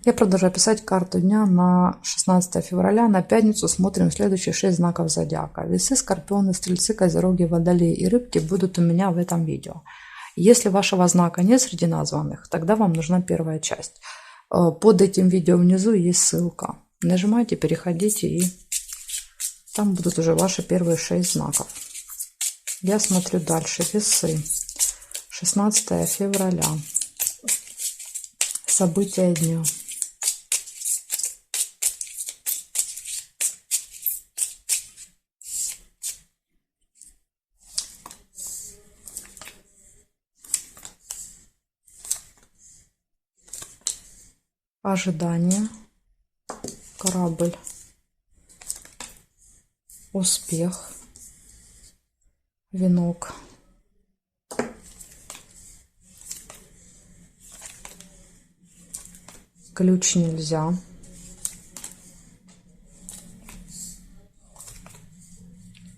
Я продолжаю писать карту дня на 16 февраля. На пятницу смотрим следующие 6 знаков зодиака. Весы, скорпионы, стрельцы, козероги, водолеи и рыбки будут у меня в этом видео. Если вашего знака нет среди названных, тогда вам нужна первая часть. Под этим видео внизу есть ссылка. Нажимайте, переходите, и там будут уже ваши первые 6 знаков. Я смотрю дальше. Весы. 16 февраля. События дня. Ожидание, корабль, успех, венок, ключ нельзя,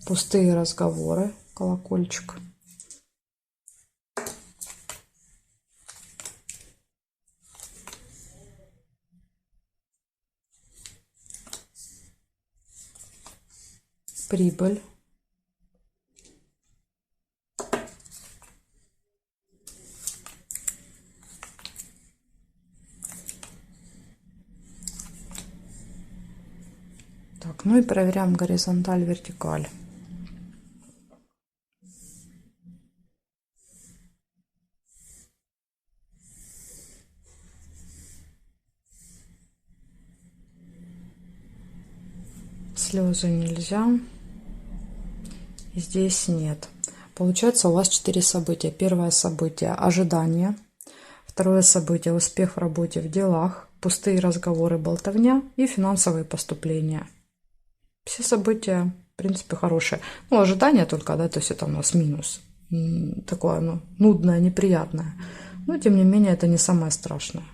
пустые разговоры, колокольчик, прибыль, так, ну и проверяем горизонталь, вертикаль. Слезы нельзя. Здесь нет. Получается, у вас 4 события. Первое событие – ожидание. Второе событие – успех в работе, в делах. Пустые разговоры, болтовня и финансовые поступления. Все события, в принципе, хорошие. Ну, ожидание только, да, то есть это у нас минус. Такое, ну, нудное, неприятное. Но, тем не менее, это не самое страшное.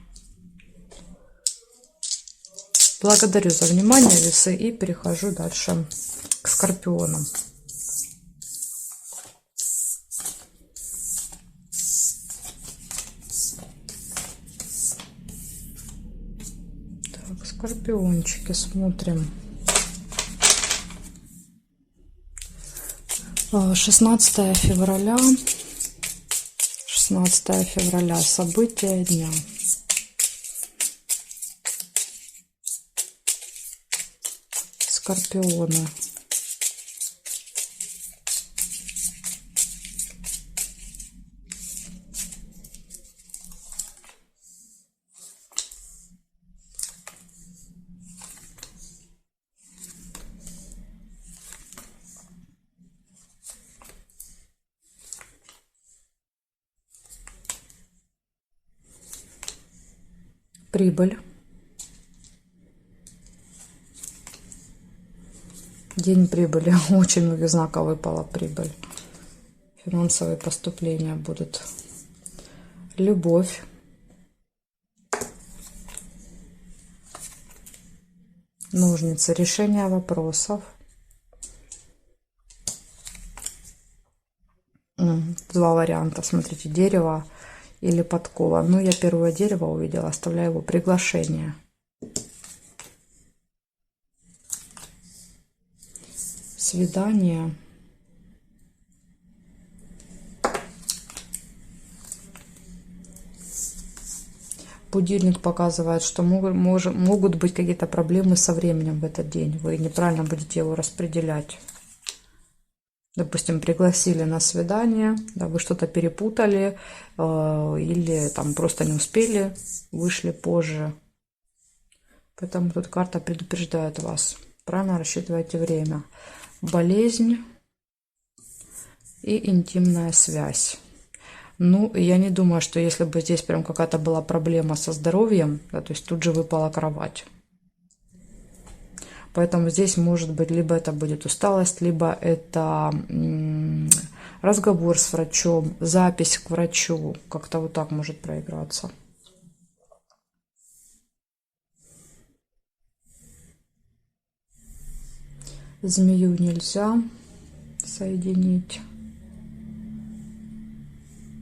Благодарю за внимание, весы, и перехожу дальше к скорпионам. Так, скорпиончики, смотрим. 16 февраля. 16 февраля. События дня. Скорпионы. Прибыль. День прибыли. Очень много знаков выпала прибыль. Финансовые поступления будут. Любовь. Ножницы. Решение вопросов. Два варианта. Смотрите, дерево или подкова. Ну, я первое дерево увидела. Оставляю его. Приглашение. Свидание. Будильник показывает, что могут быть какие-то проблемы со временем в этот день. Вы неправильно будете его распределять. Допустим, пригласили на свидание, да, вы что-то перепутали, или там просто не успели, вышли позже. Поэтому тут карта предупреждает вас. Правильно рассчитывайте время. Болезнь и интимная связь. Ну, я не думаю, что если бы здесь прям какая-то была проблема со здоровьем, да, то есть тут же выпала кровать. Поэтому здесь может быть, либо это будет усталость, либо это разговор с врачом, запись к врачу. Как-то вот так может проиграться. Змею нельзя соединить.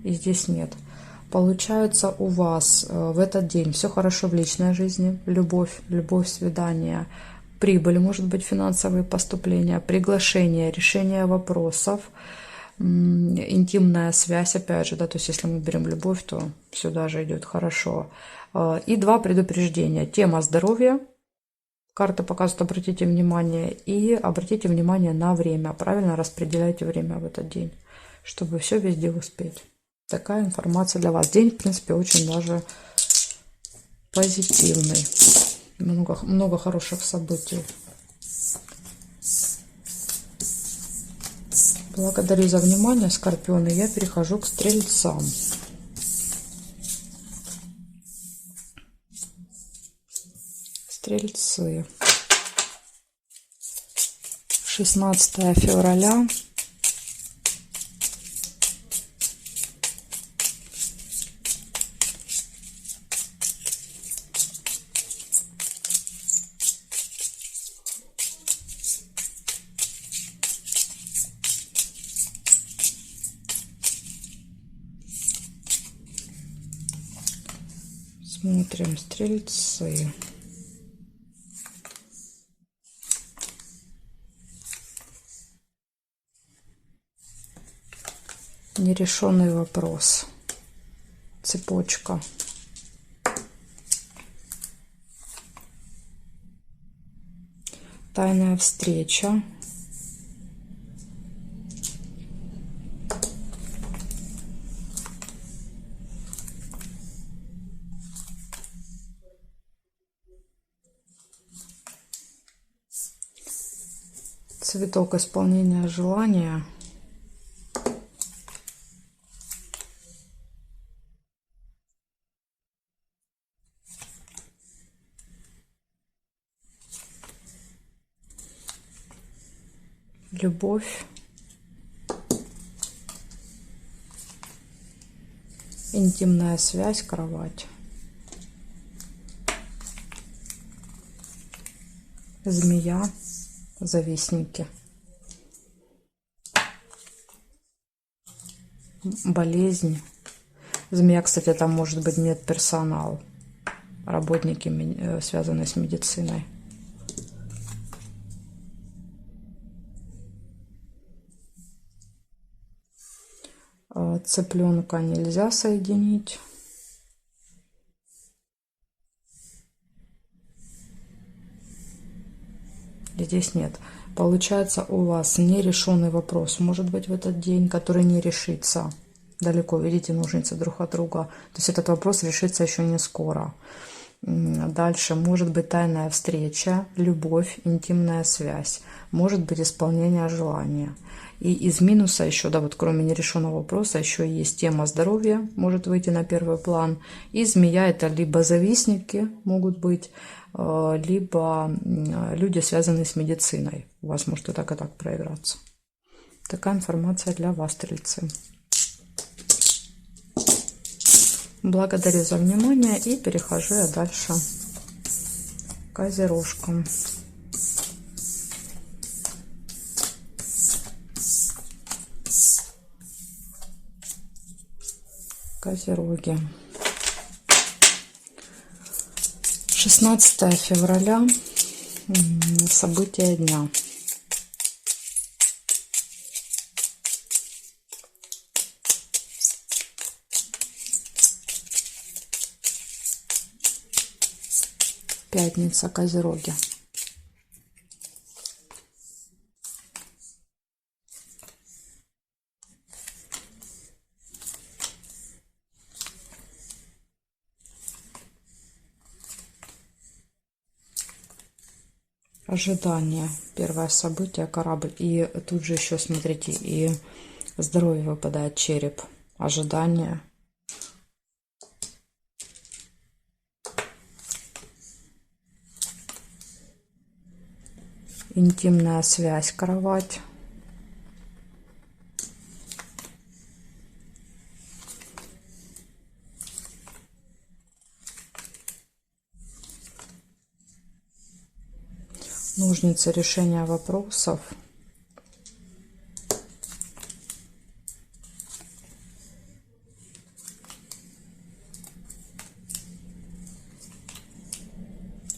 И здесь нет. Получается, у вас в этот день все хорошо в личной жизни, любовь, свидание, прибыль, может быть, финансовые поступления, приглашение, решение вопросов, интимная связь, опять же, да, то есть если мы берем любовь, то сюда же идет хорошо. И 2 предупреждения. Тема здоровья. Карта показывает, обратите внимание. И обратите внимание на время. Правильно распределяйте время в этот день, чтобы все везде успеть. Такая информация для вас. День, в принципе, очень даже позитивный. Много хороших событий. Благодарю за внимание, Скорпионы. Я перехожу к Стрельцам. Стрельцы. 16 февраля. Смотрим, Стрельцы. Нерешенный вопрос. Цепочка. Тайная встреча. Цветок исполнения желания. Любовь. Интимная связь, кровать. Змея. Завистники. Болезнь. Змея, кстати, там может быть медперсонал. Работники, связанные с медициной. Цыпленка нельзя соединить. Здесь нет. Получается, у вас нерешенный вопрос, может быть, в этот день, который не решится. Далеко, видите, ножницы друг от друга. То есть этот вопрос решится еще не скоро. Дальше может быть тайная встреча, любовь, интимная связь. Может быть исполнение желания. И из минуса еще, да, вот кроме нерешенного вопроса, еще есть тема здоровья, может выйти на первый план. И змея — это либо завистники могут быть, либо люди, связанные с медициной. У вас может и так проиграться. Такая информация для вас, Стрельцы. Благодарю за внимание и перехожу я дальше к Козерожкам. Козероги. 16 февраля. События дня. Пятница, Козероги. Ожидание. Первое событие, корабль. И тут же еще, смотрите, и здоровье выпадает, череп. Ожидание. Интимная связь, кровать. Ножницы, решение вопросов.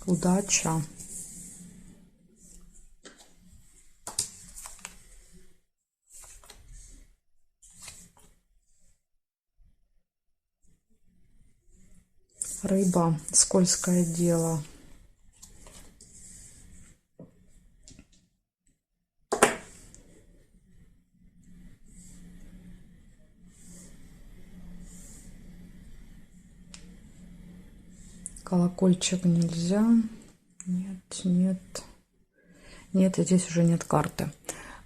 удача. Рыба, скользкое дело. Колокольчик нельзя. Нет, нет. Нет, здесь уже нет карты.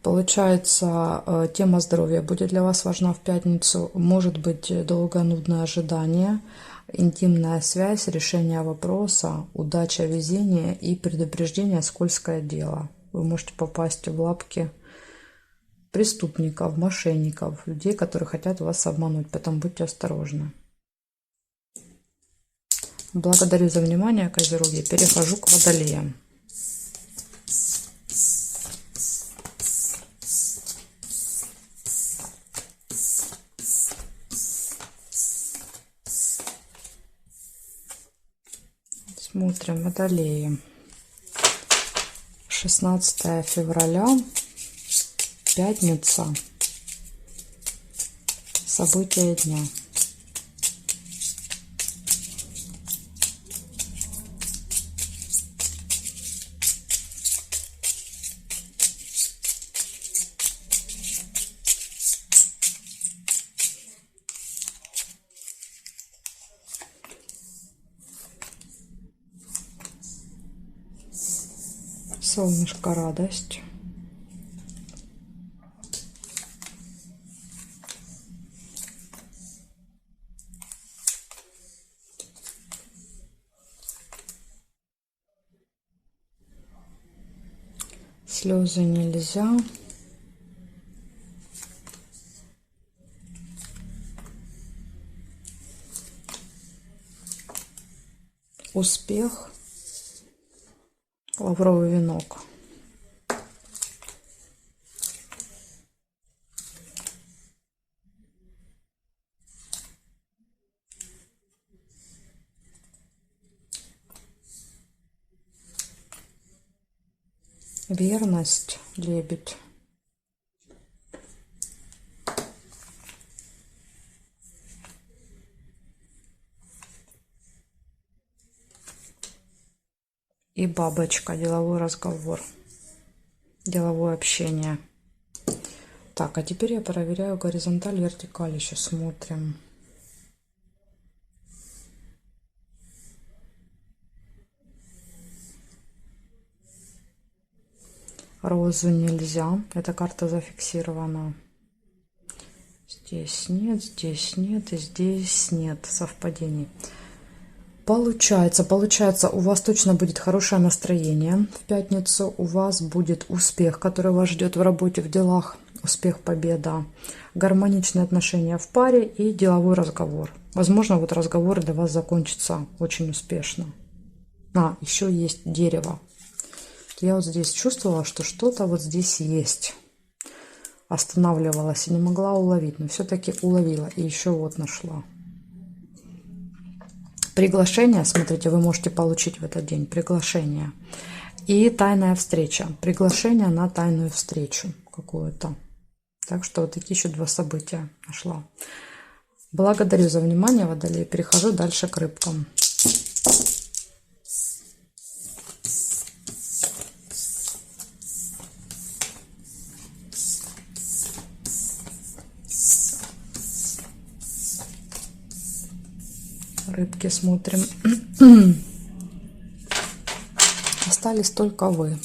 Получается, тема здоровья будет для вас важна в пятницу. Может быть долгое нудное ожидание, интимная связь, решение вопроса, удача, везение и предупреждение, скользкое дело. Вы можете попасть в лапки преступников, мошенников, людей, которые хотят вас обмануть, поэтому будьте осторожны. Благодарю за внимание, Козероги. Перехожу к Водолеям. Смотрим Водолеи. 16 февраля, пятница. События дня. Солнышко, радость. Слезы нельзя. Успех. Лавровый венок. Верность, лебедь. И бабочка, деловой разговор, деловое общение. Так, а теперь я проверяю горизонталь, вертикаль, еще смотрим. Розу нельзя, эта карта зафиксирована. Здесь нет и здесь нет совпадений. Получается, у вас точно будет хорошее настроение в пятницу, у вас будет успех, который вас ждет в работе, в делах, успех, победа, гармоничные отношения в паре и деловой разговор. Возможно, вот разговор для вас закончится очень успешно. Еще есть дерево. Я вот здесь чувствовала, что что-то вот здесь есть. Останавливалась и не могла уловить, но все-таки уловила и еще вот нашла. Приглашение, смотрите, вы можете получить в этот день приглашение. И тайная встреча. Приглашение на тайную встречу какую-то. Так что вот такие еще два события нашла. Благодарю за внимание, Водолеи. Перехожу дальше к рыбкам. Рыбки смотрим. Остались только вы.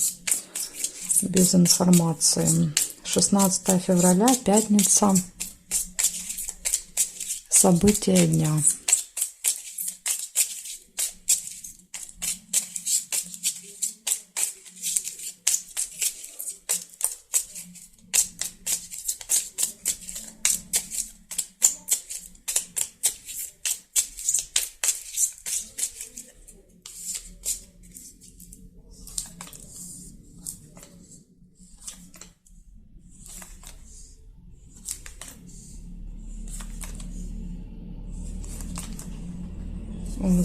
Без информации. 16 февраля, пятница. События дня.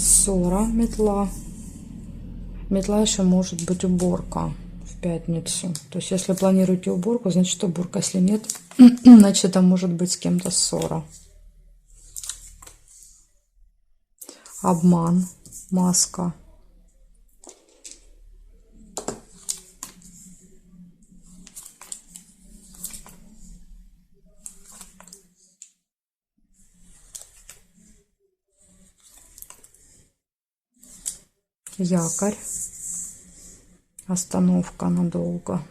Ссора, метла. Метла еще может быть уборка в пятницу. То есть, если планируете уборку, значит уборка. Если нет, значит это может быть с кем-то ссора. Обман, маска. Якорь. Остановка надолго.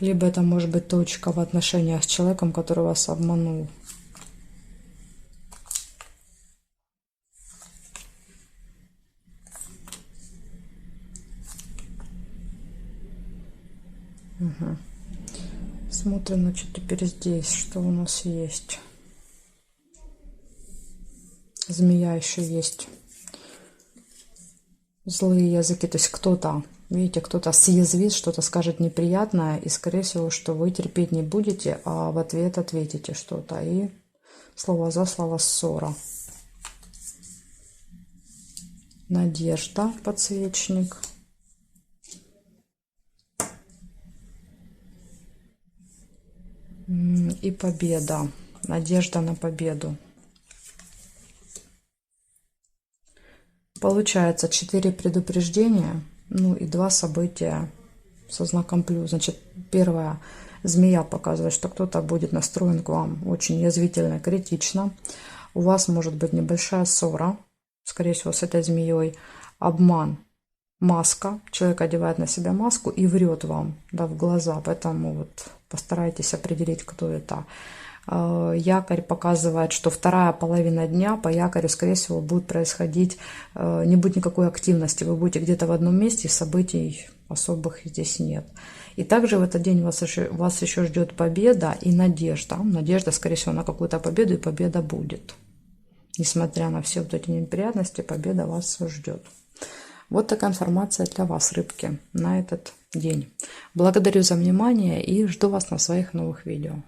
Либо это может быть точка в отношениях с человеком, который вас обманул. Угу. Смотрим, значит, теперь здесь, что у нас есть. Змея еще есть. Злые языки, то есть кто-то, видите, кто-то съязвит, что-то скажет неприятное, и, скорее всего, что вы терпеть не будете, а в ответ ответите что-то, и слово за слово ссора. Надежда, подсвечник. И победа, надежда на победу. Получается 4 предупреждения, ну и 2 события со знаком плюс. Значит, первое, змея показывает, что кто-то будет настроен к вам очень язвительно, критично. У вас может быть небольшая ссора, скорее всего, с этой змеей. Обман, маска. Человек одевает на себя маску и врет вам, да, в глаза. Поэтому вот постарайтесь определить, кто это. Якорь показывает, что вторая половина дня по якорю, скорее всего, будет происходить, не будет никакой активности. Вы будете где-то в одном месте, событий особых здесь нет. И также в этот день вас еще ждет победа и надежда. Надежда, скорее всего, на какую-то победу, и победа будет. Несмотря на все вот эти неприятности, победа вас ждет. Вот такая информация для вас, рыбки, на этот день. Благодарю за внимание и жду вас на своих новых видео.